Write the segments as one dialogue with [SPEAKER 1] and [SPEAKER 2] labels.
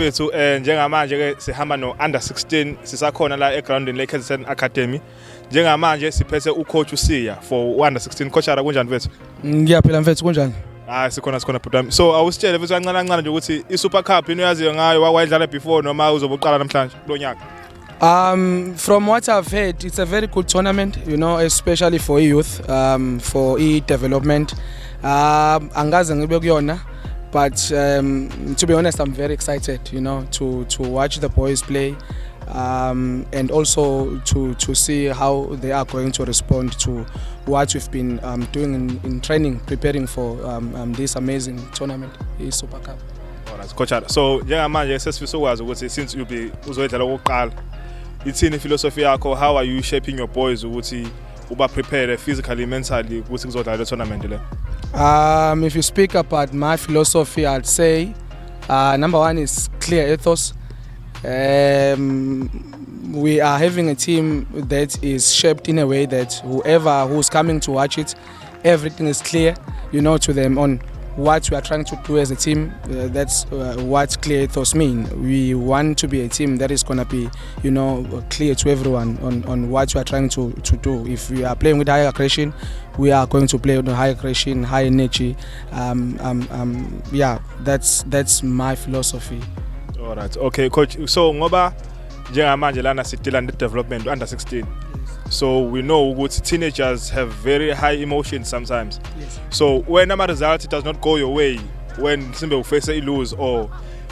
[SPEAKER 1] mfethu njengamanje ke sihamba no under 16 sisakhona la egroundini le KZN Academy. Njengamanje siphethe ucoach uSiya for under 16 coach ara kunjani mfethu?
[SPEAKER 2] Ngiyaphila mfethu kunjani?
[SPEAKER 1] Sikhona bhuti. So awusitshele mfethu kancane nje ukuthi iSuper Cup yini uyaziyo ngayo wayidlala before noma uzobuqala namhlanje lo nyaka?
[SPEAKER 2] From what I've heard, it's a very good tournament, you know, especially for youth, for development. Angaze ngibe kuyona, but to be honest, I'm very excited, you know, to watch the boys play, and also to see how they are going to respond to what we've been doing in training, preparing for this amazing tournament, the Super Cup.
[SPEAKER 1] Alright, coach. So njengamanje sesifisa ukwazi ukuthi since you be uzoyidlala okokuqala, ithini philosophy yakho, how are you shaping your boys ukuthi uba prepare physically, mentally ukuthi kuzodlala le tournament le?
[SPEAKER 2] If you speak about my philosophy, I'd say number one is clear ethos. We are having a team that is shaped in a way that whoever who's coming to watch it, everything is clear, you know, to them on what we are trying to do as a team. That's what clear ethos mean. We want to be a team that is going to be, you know, clear to everyone on what we are trying to do. If we are playing with high aggression, we are going to play with high aggression, high energy. Yeah, that's my philosophy.
[SPEAKER 1] All right, okay, coach. So ngoba njengamanje lana sidila ne development under 16. So we know ukuthi teenagers have very high emotions sometimes.
[SPEAKER 2] Yes.
[SPEAKER 1] So when a result does not go your way, when Simba will face a lose, or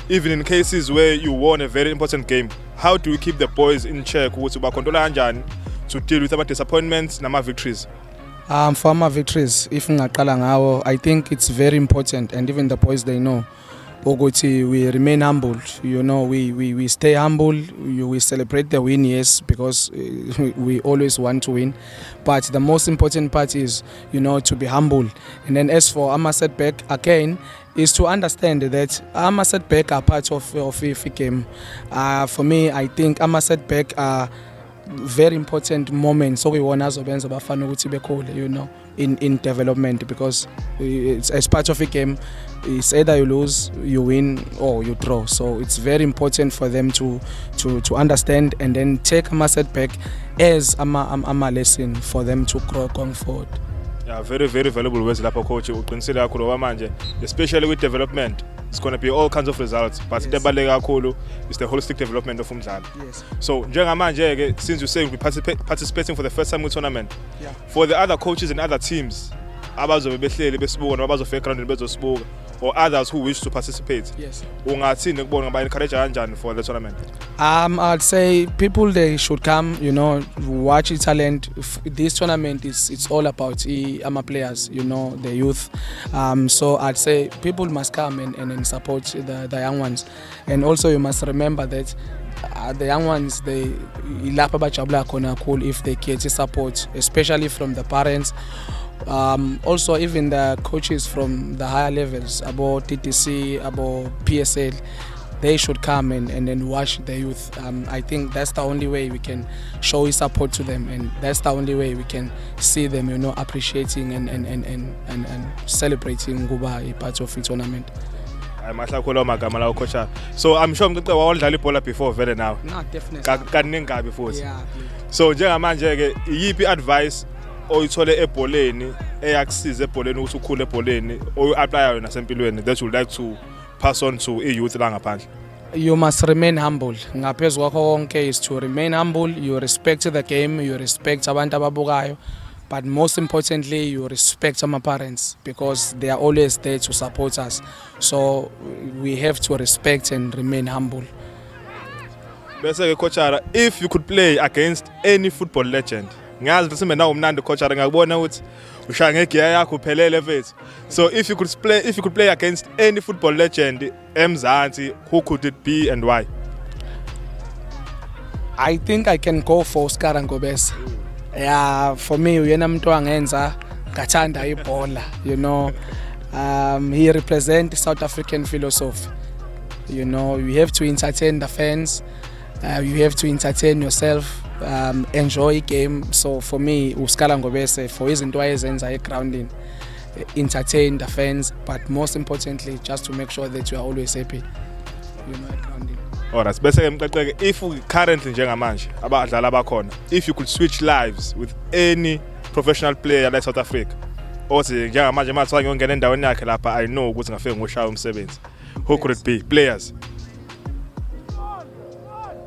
[SPEAKER 1] even in cases where you won a very important game, how do you keep the boys in check ukuthi bakontrola kanjani to deal with our disappointments nama victories?
[SPEAKER 2] For my victories, if ngaqala ngawo, I think it's very important, and even the boys, they know. Ukuthi we remain humble, you know, we stay humble, we celebrate the win, yes, because we always want to win, but the most important part is, you know, to be humble. And then as for our setback, again, is to understand that our setback are part of the game. For me, I think our setback are very important moments, so we want us to be cool, you know, in development, because it's as part of a game. It's either you lose, you win, or you draw. So it's very important for them to understand and then take a setback as a lesson for them to grow going forward.
[SPEAKER 1] Yeah, very valuable words lapho coach uqinisile kakhulu manje, especially with development. It's going to be all kinds of results, but the baleka kakhulu is the holistic development of umdlalo.
[SPEAKER 2] Yes.
[SPEAKER 1] So njengamanje ke, since you say we participating for the first time in tournament,
[SPEAKER 2] yeah,
[SPEAKER 1] for the other coaches and other teams abazobe behleli besibuka noma bazofika ground bezosibuka, or others who wish to participate,
[SPEAKER 2] yes,
[SPEAKER 1] ungathini kubona ngaba encourage kanjani for the tournament?
[SPEAKER 2] I'd say people, they should come, you know, watch talent. This tournament it's all about our players, you know, the youth. So I'd say people must come and support the young ones, and also you must remember that the young ones, they ilapha bajabula khona kakhulu if they get support, especially from the parents. Also even the coaches from the higher levels, about TTC, about PSL, they should come and then watch the youth. I think that's the only way we can show support to them, and that's the only way we can see them, you know, appreciating and celebrating kuba a part of the tournament.
[SPEAKER 1] So I'm sure mntu wawudlala ibhola before vele nawe.
[SPEAKER 2] No, definitely.
[SPEAKER 1] Kaningi kabi futhi.
[SPEAKER 2] Yeah.
[SPEAKER 1] So njengamanje ke yipi advice oyithole ebholeni eyakusiza ebholeni ukuthi ukhule ebholeni oyapply yona nasempilweni that you would like to pass on to youth la ngaphandle?
[SPEAKER 2] You must remain humble. Ngaphezu kwakho konke is to remain humble. You respect the game, you respect abantu ababukayo, but most importantly you respect our parents, because they are always there to support us. So we have to respect and remain humble.
[SPEAKER 1] Bese ke coach ara, if you could play against any football legend, ngazi ukuthi mina umnandi coach ara, ngakubona ukuthi ushaya ngegear yakho uphelele mfethu. So if you could play against any football legend eMzansi, who could it be and why?
[SPEAKER 2] I think I can go for Oscar Ngobese. Yeah, for me uyena umuntu angenza ngathanda ibhola, you know. He represents South African philosophy. You know, you have to entertain the fans, you have to entertain yourself, enjoy game. So for me, Oscar Ngobese, for izinto ayezenza egrounding, entertain the fans, but most importantly, just to make sure that you are always happy, you know, egrounding.
[SPEAKER 1] Alright, bese ke mqeqeke if currently njengamanje abadlali abakhona, if you could switch lives with any professional player like South Africa, othi njengamanje manje ngiyongena endaweni yakhe lapha I know ukuthi ngafike ngoshaya umsebenzi. Who could it be? Players.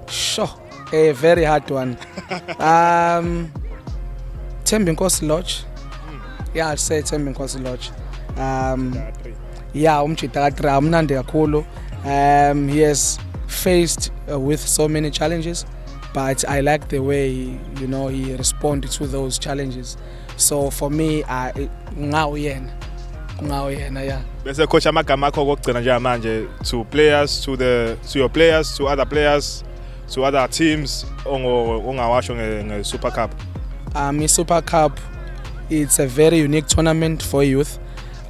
[SPEAKER 2] Sure, a very hard one. Thembi Nkosi Lodge. Yeah, I'd say Thembi Nkosi Lodge. Yeah, umjita ka3 umnandi kakhulu. He has faced with so many challenges, but I like the way he responded to those challenges. So for me, ngawuyena yeah.
[SPEAKER 1] Bese coach amagama akho kokugcina njengamanje to players, to your players, to other players, to other teams ongawasho nge-Super Cup.
[SPEAKER 2] Super Cup, it's a very unique tournament for youth.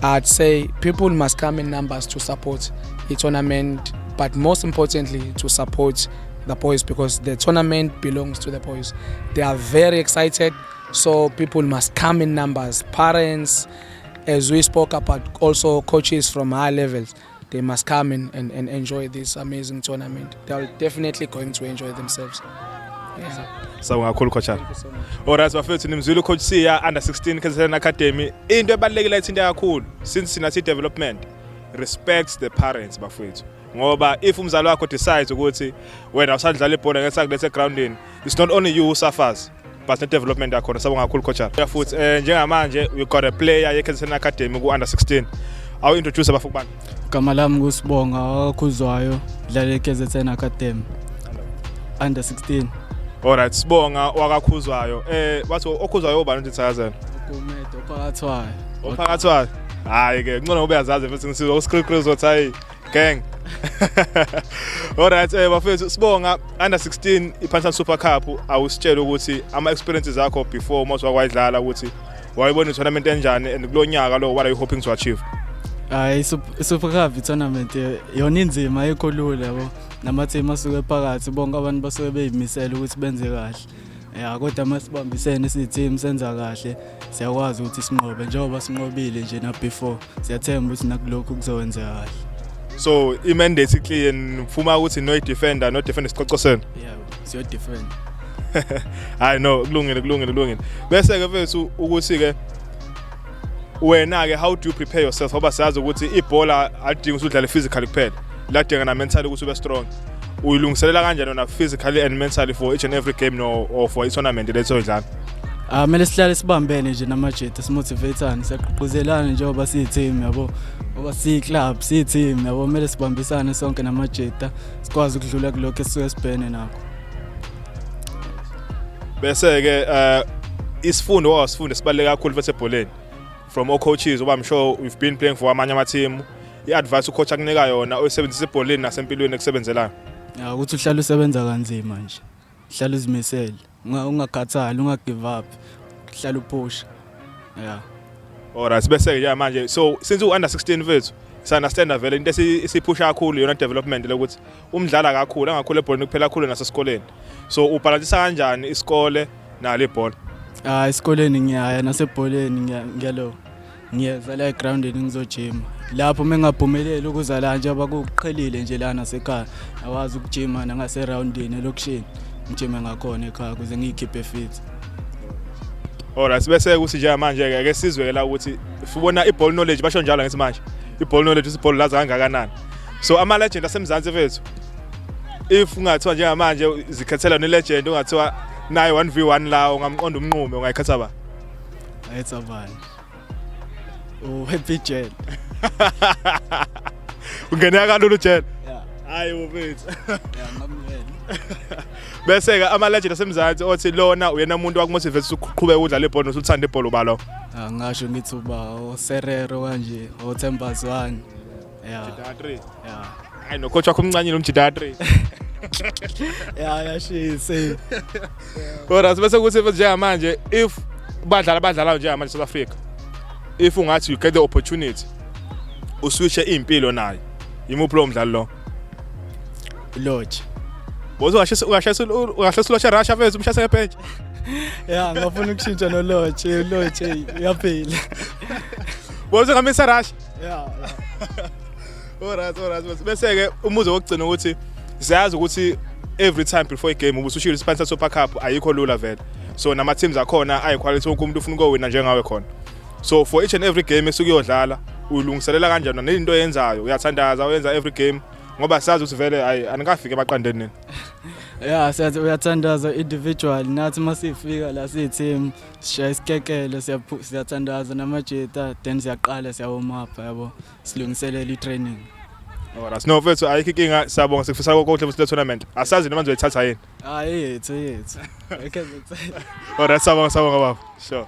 [SPEAKER 2] I'd say people must come in numbers to support the tournament, but most importantly to support the boys, because the tournament belongs to the boys. They are very excited, so people must come in numbers. Parents, as we spoke about, also coaches from high levels, they must come in and enjoy this amazing tournament. They are definitely going to enjoy themselves. Yeah.
[SPEAKER 1] So ngakhulu coach. Alright, bafethu nimzwile coach Siya under 16 KZN Academy. Into ebalekile ithi into kakhulu since sina development, respect the parents bafethu. Ngoba if umzali wakho decides ukuthi wena usadlala ibhola ngesakulethe groundini, it's not only you who suffers, but the development yakho. Sabonga kakhulu coach. Futhi njengamanje we got a player ye KZN Academy ku under 16. Awu introduce abafuku bani.
[SPEAKER 3] Igama lami nguSibonga Akakhuzwayo, dlala eKZN Academy under 16.
[SPEAKER 1] Alright, Sibonga wakakhuzwayo. Bathi okhuzwayo ubani uthi thakazela?
[SPEAKER 3] Umedo phakathwayo.
[SPEAKER 1] Ophakathwayo. Hayi ke ngcono ubeyazazi futhi ngisizwa uScript uzothi hayi gang. Alright, bafethu Sibonga under 16 iPantan Super Cup awusitshela ukuthi ama experiences akho before mase wakwayidlala ukuthi wayibona i-tournament enjani and kulonyaka lo what are you hoping to achieve?
[SPEAKER 3] Super Cup tournament yona inzima ekhulula yabo. Namathema asuke phakathi bonke abantu basuke beyimisela ukuthi benze kahle. Yeah, kodwa masibambisene siyiteam senza kahle, siyakwazi ukuthi sinqobe njengoba sinqobile nje na before. Siyathemba ukuthi nakulokho kuzowenzeka kahle.
[SPEAKER 1] So i-mandate clear nifuma ukuthi no defender isiqoqosene.
[SPEAKER 3] Yeah, siyo defend.
[SPEAKER 1] Hayi no, kulungile. Bese ke mfethu ukuthi ke wena ke how do you prepare yourself? Ngoba siyazi ukuthi ibhola adinga ukuthi udlale physically kuphela. Ladinga na mentally ukuthi ube strong. Uyilungiselela kanjani na physically and mentally for each and every game or for each tournament letho idlala?
[SPEAKER 3] Mele sihlale sibambene nje namajita simotivateane siyaqhuzelana njengoba siyiteam yabo. Ngoba siyiclub siyiteam yabo, mele sibambisane sonke namajita sikwazi ukudlula kulokho esisuke sibhene nakho.
[SPEAKER 1] Bese ke isifundo wasifunde sibaleke kakhulu futhi ebholeni. From all coaches, I'm sure we've been playing for amanye ama team. I-advice ucoach akunika yona oyisebenzisa ebholeni nasempilweni ekusebenzelayo.
[SPEAKER 3] Yeah, ukuthi uhlale usebenza kanzima nje. Uhlale uzimisele. Ungakhathali, ungagive up. Uhlale upush. Yeah.
[SPEAKER 1] Alright, bese ke manje so since u under 16 vethu, si understand vele into esipusha kakhulu yona development lokuthi umdlala kakhulu angakhulu ebholeni kuphela kakhulu nasesikoleni. So ubalansisa kanjani isikole nale bhola?
[SPEAKER 3] Esikoleni ngiyaya nasebholeni ngiyalo. Ngiyeza la groundini ngizojima. Lapho mengaphumeleli ukuzala nje abakuqhelile nje lana sekhaya. Awazi ukujima nangase roundini elokushini. Ngijime ngakhona ekhaya ukuze ngikhiphe fit.
[SPEAKER 1] Alright, bese ukuthi nje manje ke sizwe la ukuthi sibona i-ball knowledge basho njalo ngithi manje. I-ball knowledge isibhola laza kangakanani. So ama legend asemzansi vethu. If ungathiwa nje manje zikhethela ne legend ungathiwa nayo 1v1 la ungamqonda umnqume ungayikhetha ba?
[SPEAKER 3] Ayetha bani. Happy Jet.
[SPEAKER 1] Ungeneka kalulu Jet.
[SPEAKER 3] Yeah.
[SPEAKER 1] Hayi wofethu.
[SPEAKER 3] Yeah, ngamvela.
[SPEAKER 1] Bese ke ama legend asemzansi othi lona uyena umuntu wakumotivate ukuqhubeka ukudlala ibhola nosuthanda ibhola ubalo.
[SPEAKER 3] Ngisho ngithi uba Serero kanje, Thembazwane. Yeah.
[SPEAKER 1] Jida3.
[SPEAKER 3] Yeah.
[SPEAKER 1] Hayi no coach wakho umncanyile umjida3.
[SPEAKER 3] Yeah, shise.
[SPEAKER 1] Alright, bese ukuthi nje manje if badlala nje manje South Africa. If ungathi you get the opportunity uswitche impilo nayo imuphi lo mdlalo lo?
[SPEAKER 3] Lodge.
[SPEAKER 1] Bozo ungashayisa Lodge Russia vethu umshayisa ngebench.
[SPEAKER 3] Yeah, ngafuna ukushintsha no Lodge yaphila.
[SPEAKER 1] Bozo ngamisa Russia.
[SPEAKER 3] Yeah.
[SPEAKER 1] Alright, bese ke umuzo wokugcina ukuthi siyazi ukuthi every time before igame ubusushilo Spencer Super Cup ayikho lula vele so nama teams akhona ayiquality wonke umuntu ufuna ukowina njengawe khona so for each and every game esukuyodlala ulungiselela kanjani nezinto oyenzayo uyathandaza uyenza every game ngoba siyazi ukuthi vele anikafike emaqandeni nini
[SPEAKER 3] yeah siyazi uyathandaza individual nathi masifika la siyiteam sishaya isikekele siyathandaza namajeta then siyaqala siyawoma up yabo silungiselela itraining.
[SPEAKER 1] Alright, no mfethu ayikho inkinga siyabonga sikufisa konke le tournament. Asazi noma nizoyithatha yini?
[SPEAKER 3] Yethu.
[SPEAKER 1] Alright, sawubona baba. Sure.